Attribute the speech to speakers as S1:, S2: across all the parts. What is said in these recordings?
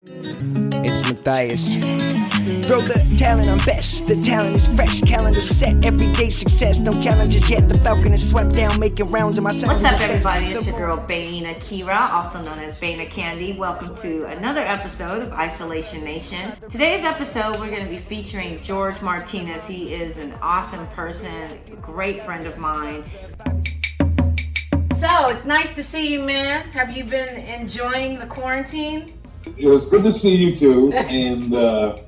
S1: It's Matthias. Throw the talent on best. The talent is fresh. Calendar set. Everyday success. No challenges yet. The Falcon is swept down, making rounds in my sound.
S2: What's up, everybody? It's your girl BKUi, also known as Baina Candy. Welcome to another episode of Isolation Nation. Today's episode, we're going to be featuring George Martinez. He is an awesome person, great friend of mine. So it's nice to see you, man. Have you been enjoying the quarantine?
S3: It was good to see you too, and I've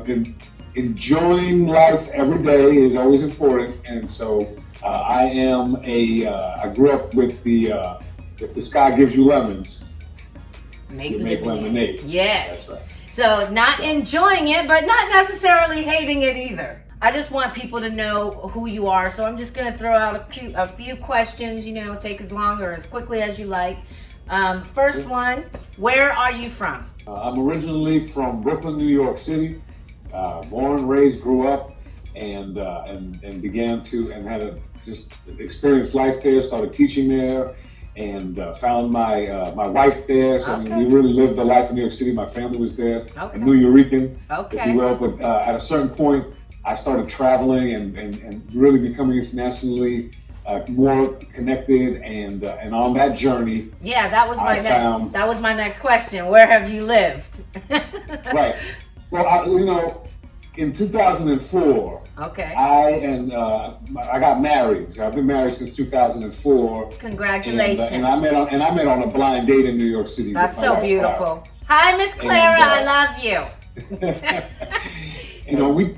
S3: been enjoying life every day is always important, and so I grew up with if the sky gives you lemons, you make lemonade.
S2: Yes.
S3: That's right.
S2: So not enjoying it, but not necessarily hating it either. I just want people to know who you are, so I'm just gonna throw out a few questions. Take as long or as quickly as you like. First one, where are you from?
S3: I'm originally from Brooklyn, New York City. Born, raised, grew up, and began to just experienced life there. Started teaching there, and found my wife there. So
S2: Okay.
S3: we really lived the life in New York City. My family was there,
S2: Okay.
S3: a New Yorican, if
S2: Okay.
S3: you will. But at a certain point, I started traveling and really becoming internationally more connected, and on that journey,
S2: Yeah, that was
S3: I
S2: my next question. Where have you lived?
S3: right. Well, in 2004,
S2: Okay.
S3: I got married. So I've been married since 2004.
S2: Congratulations.
S3: And I met on a blind date in New York City.
S2: That's
S3: with my
S2: so
S3: wife,
S2: beautiful. Hi, Miss Clara. I love you.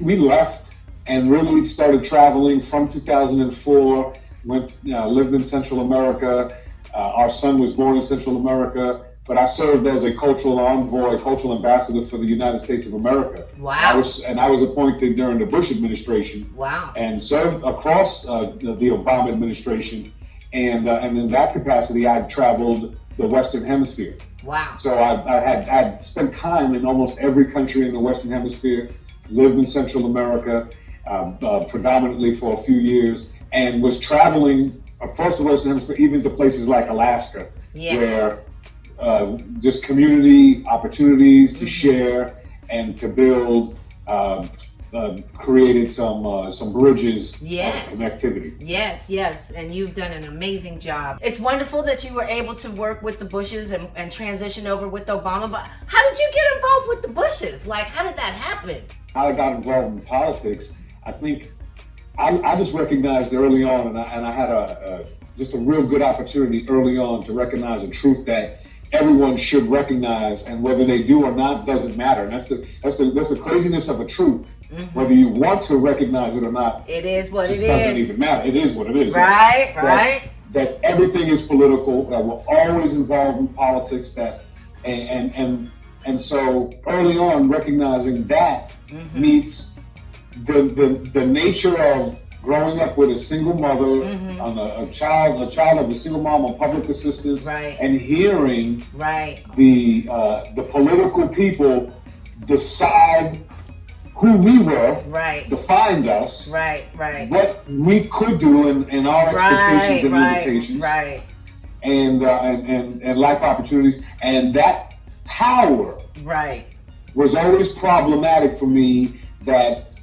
S3: We left and really started traveling from 2004. Lived in Central America. Our son was born in Central America, but I served as a cultural envoy, cultural ambassador for the United States of America.
S2: Wow.
S3: I was appointed during the Bush administration.
S2: Wow.
S3: And served across the Obama administration, and in that capacity, I traveled the Western Hemisphere.
S2: Wow.
S3: So I had spent time in almost every country in the Western Hemisphere, lived in Central America, predominantly for a few years, and was traveling across the Western Hemisphere, even to places like Alaska, where just community opportunities to share and to build created some bridges of connectivity.
S2: Yes, and you've done an amazing job. It's wonderful that you were able to work with the Bushes and transition over with Obama, but how did you get involved with the Bushes? Like, how did that happen?
S3: How I got involved in politics, I think I just recognized early on, and I had just a real good opportunity early on to recognize a truth that everyone should recognize, and whether they do or not doesn't matter. And that's the craziness of a truth. Mm-hmm. Whether you want to recognize it or not,
S2: it is what it is.
S3: It doesn't even matter. It is what it is.
S2: Right.
S3: That everything is political. That we're always involved in politics. That and so early on, recognizing that meets the nature of growing up with a single mother, on a child of a single mom on public assistance, and hearing the political people decide who we were, defined us, what we could do, and our expectations and limitations, and life opportunities, and that power was always problematic for me. That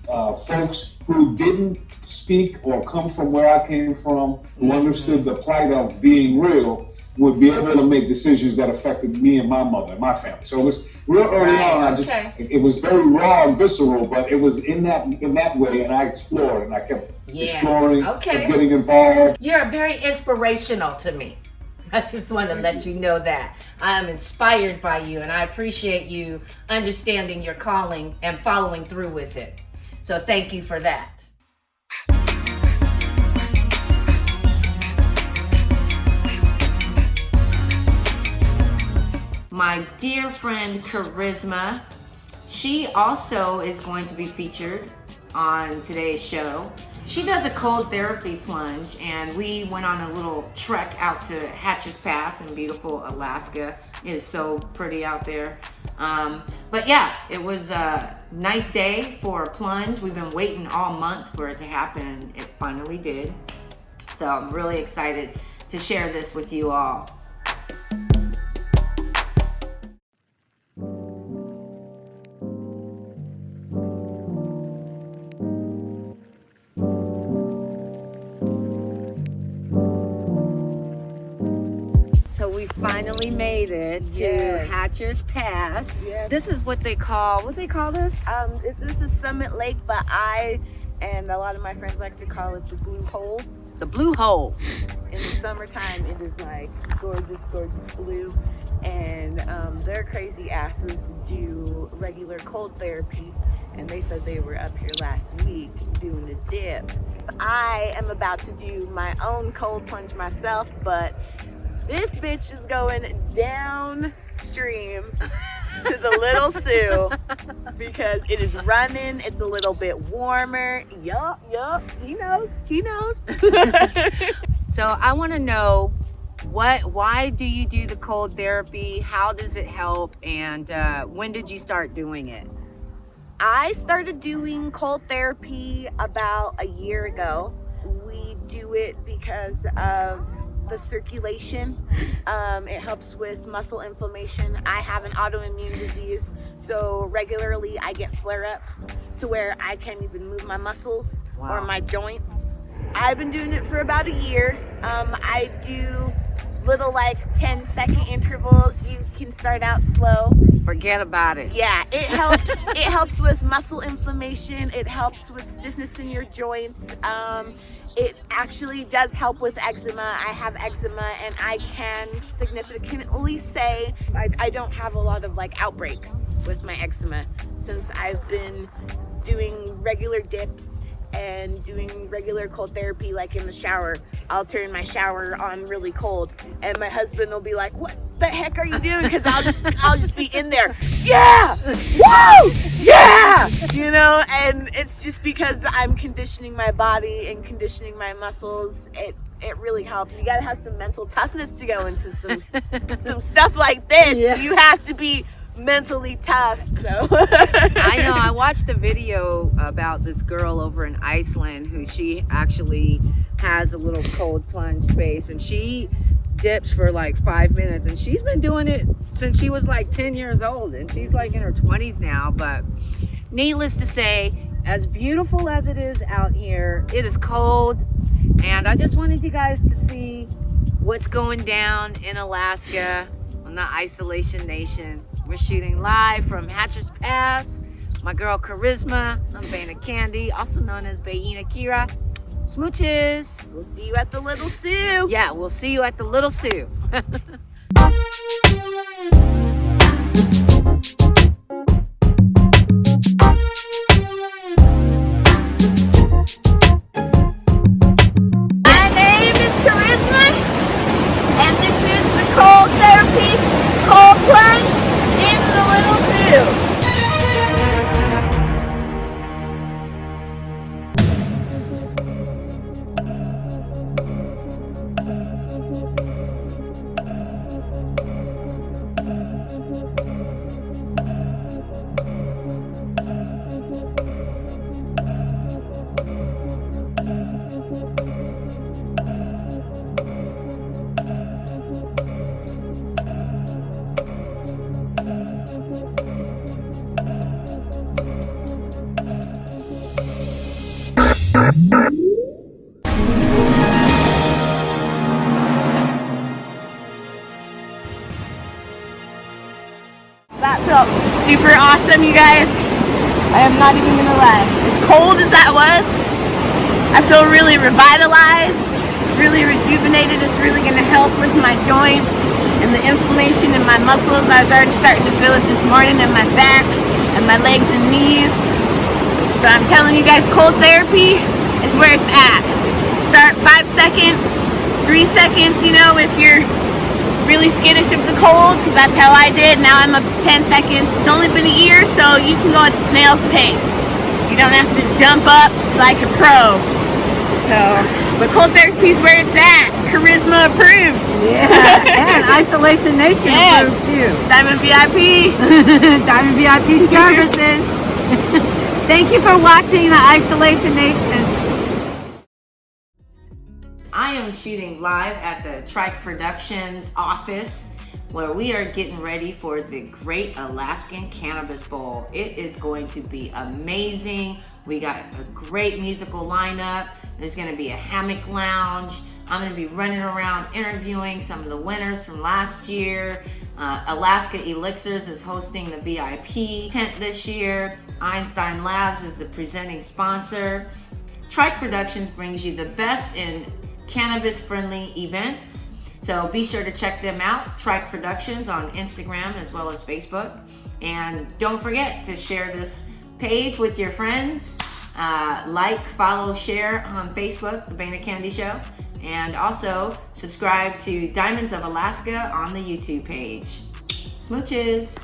S3: folks who didn't speak or come from where I came from, who understood the plight of being real, would be able to make decisions that affected me and my mother and my family. So it was real early on. It was very raw and visceral, but it was in that way, and I explored, and I kept exploring, kept getting involved.
S2: You're very inspirational to me. I just want to let you know that. I'm inspired by you, and I appreciate you understanding your calling and following through with it. So thank you for that. My dear friend Charisma, she also is going to be featured on today's show. She does a cold therapy plunge, and we went on a little trek out to Hatcher's Pass in beautiful Alaska. It is so pretty out there. But yeah, it was a nice day for a plunge. We've been waiting all month for it to happen, and it finally did. So I'm really excited to share this with you all. we finally made it to Hatcher's Pass.
S4: Yes.
S2: This is what they call this?
S4: This is Summit Lake, but I and a lot of my friends like to call it the Blue Hole.
S2: The Blue Hole.
S4: In the summertime, it is like gorgeous, gorgeous blue. And their crazy asses do regular cold therapy. And they said they were up here last week doing a dip. I am about to do my own cold plunge myself, but this bitch is going downstream to the Little Sioux because it is running. It's a little bit warmer. Yup, he knows.
S2: So I want to know why do you do the cold therapy? How does it help? And when did you start doing it?
S4: I started doing cold therapy about a year ago. We do it because of the circulation. It helps with muscle inflammation. I have an autoimmune disease, so regularly I get flare-ups to where I can't even move my muscles or my joints. I've been doing it for about a year. I do little like 10-second intervals. You can start out slow.
S2: Forget about it.
S4: Yeah, it helps. It helps with muscle inflammation. It helps with stiffness in your joints. It actually does help with eczema. I have eczema, and I can significantly say I don't have a lot of like outbreaks with my eczema since I've been doing regular dips and doing regular cold therapy. Like in the shower, I'll turn my shower on really cold, and my husband will be like, "What the heck are you doing?" Because I'll just be in there, yeah, woo, yeah, you know. And it's just because I'm conditioning my body and conditioning my muscles. It really helps. You gotta have some mental toughness to go into some stuff like this. Yeah. You have to be mentally tough. So
S2: I know, I watched a video about this girl over in Iceland who she actually has a little cold plunge space, and she dips for like 5 minutes, and she's been doing it since she was like 10 years old, and she's like in her 20s now. But needless to say, as beautiful as it is out here, it is cold, and I just wanted you guys to see what's going down in Alaska on the Isolation Nation. We're shooting live from Hatcher's Pass. My girl Charisma, I'm Baina Candy, also known as Baina Kira. Smooches.
S4: We'll see you at the Little Sioux.
S2: Yeah, we'll see you at the Little Sioux.
S4: My name is Charisma, and this is the cold therapy, cold plunge in the Little Sioux. That felt super awesome, you guys. I am not even gonna lie. As cold as that was, I feel really revitalized, really rejuvenated. It's really gonna help with my joints and the inflammation in my muscles. I was already starting to feel it this morning in my back and my legs and knees. So I'm telling you guys, cold therapy is where it's at. Start 5 seconds, 3 seconds, you know, if you're really skittish of the cold, because that's how I did. Now I'm up to 10 seconds. It's only been a year, so you can go at snail's pace. You don't have to jump up like a pro. So, but cold therapy is where it's at. Charisma approved.
S2: Yeah, and Isolation Nation approved too.
S4: Diamond VIP.
S2: Diamond VIP services. Thank you for watching the Isolation Nation. I am shooting live at the Trike Productions office where we are getting ready for the Great Alaskan Cannabis Bowl. It is going to be amazing. We got a great musical lineup. There's going to be a hammock lounge. I'm gonna be running around interviewing some of the winners from last year. Alaska Elixirs is hosting the VIP tent this year. Einstein Labs is the presenting sponsor. Trike Productions brings you the best in cannabis-friendly events. So be sure to check them out, Trike Productions, on Instagram as well as Facebook. And don't forget to share this page with your friends. Like, follow, share on Facebook, The Bana Candy Show. And also subscribe to Diamonds of Alaska on the YouTube page. Smooches.